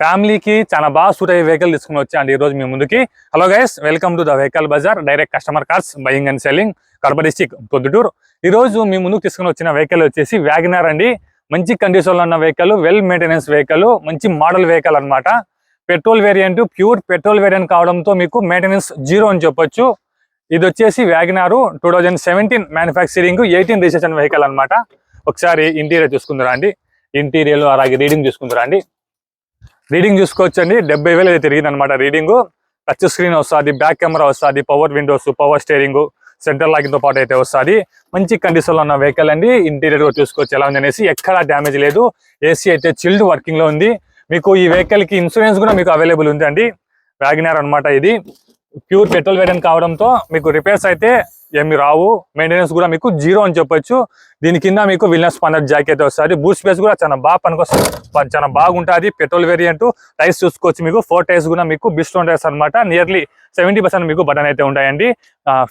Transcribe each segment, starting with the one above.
ఫ్యామిలీకి చాలా బాగా సూట్ అయ్యే వెహికల్ తీసుకుని వచ్చాను ఈ రోజు మీ ముందుకి. Hello guys, welcome to the vehicle bazaar, direct customer cars buying and selling, Kadapa district, Proddatur. ఈ రోజు మీ ముందుకు తీసుకుని వచ్చిన వెహికల్ వచ్చేసి వ్యాగనర్ అండి. మంచి కండిషన్ లో ఉన్న వెహికల్, వెల్ మెయింటెనెన్స్ వెహికల్, మంచి మోడల్ వెహికల్ అన్నమాట. Petrol variant, pure petrol variant కావడంతో మీకు మెయింటెనెన్స్ జీరో అని చెప్పొచ్చు. ఇది వచ్చేసి వ్యాగనార్ 2017 మ్యానుఫ్యాక్చరింగ్, 18 రిజిస్ట్రేషన్ వెహికల్ అన్నమాట. ఒకసారి ఇంటీరియర్ చూసుకుందరా అండి. ఇంటీరియర్ అలాగే రీడింగ్ చూసుకుందరా అండి. రీడింగ్ చూసుకోవచ్చండి, 70,000 అయితే తిరిగింది అనమాట. రీడింగ్ టచ్ స్క్రీన్ వస్తుంది, బ్యాక్ కెమెరా వస్తుంది, power Windows, power steering, central locking తో పాటు అయితే వస్తుంది. మంచి కండిషన్ లో ఉన్న వెహికల్ అండి. ఇంటీరియర్ కూడా చూసుకోవచ్చు ఎలా ఉంది అనేసి, ఎక్కడా డ్యామేజ్ లేదు. ఏసీ అయితే చిల్డ్ వర్కింగ్ లో ఉంది. మీకు ఈ వెహికల్ కి ఇన్సూరెన్స్ కూడా మీకు అవైలబుల్ ఉంది అండి. వ్యాగనార్ అనమాట. ఇది ప్యూర్ పెట్రోల్ వేరియంట్ కావడంతో మీకు రిపేర్స్ అయితే ఏమి రావు, మెయింటెనెన్స్ కూడా మీకు జీరో అని చెప్పొచ్చు. దీని కింద మీకు విల్నస్ స్పానర్ జాక్ అయితే వస్తుంది. బూట్ స్పేస్ కూడా చాలా బాగా పనికొస్తుంది, చాలా బాగుంటుంది. Petrol variant. టైర్స్ చూసుకోవచ్చు, మీకు 4 టైర్స్ కూడా మీకు బిస్టోన్ టైర్స్ అనమాట. నియర్లీ 70% మీకు బటన్ అయితే ఉంటాయండి.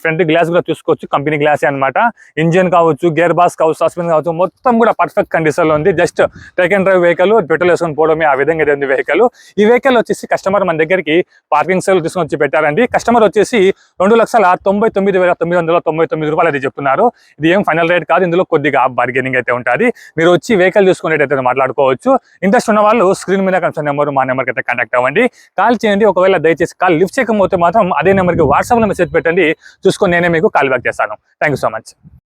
ఫ్రంట్ గ్లాస్ కూడా చూసుకోవచ్చు, కంపెనీ గ్లాసే అనమాట. ఇంజిన్ కావచ్చు, గేర్ బాక్స్ కావచ్చు, సస్పెన్షన్ కావచ్చు, మొత్తం కూడా పర్ఫెక్ట్ కండిషన్ లో ఉంది. Just take and drive vehicle, petrol వేసుకొని పోవడమే, ఆ విధంగా అయితే ఉంది వెహికల్. ఈ వెహికల్ వచ్చేసి కస్టమర్ మన దగ్గరికి పార్కింగ్ సేవలు తీసుకొని వచ్చి పెట్టారండి. కస్టమర్ వచ్చేసి 2,99,999 రూపాయలు అయితే చెప్తున్నారు. ఇది ఏం ఫైనల్ రేట్ కాదు, ఇందులో కొద్దిగా బార్గెనింగ్ అయితే ఉంటుంది. మీరు వచ్చి వెహికల్ చూసుకునేటైతే మాట్లాడుకోవచ్చు. ఇంట్రెస్ట్ ఉన్న వాళ్ళు స్క్రీన్ మీద కన్సర్న్ నెంబర్, మా నెంబర్కి అయితే కాంటాక్ట్ అవ్వండి. కాల్ చేయండి. ఒకవేళ దయచేసి కాల్ లిఫ్ట్ చేయకపోతే మాత్రం అదే నెంబర్కి వాట్సాప్లో మెసేజ్ పెట్టండి, చూసుకొని నేనే మీకు కాల్ బ్యాక్ చేస్తాను. Thank you so much.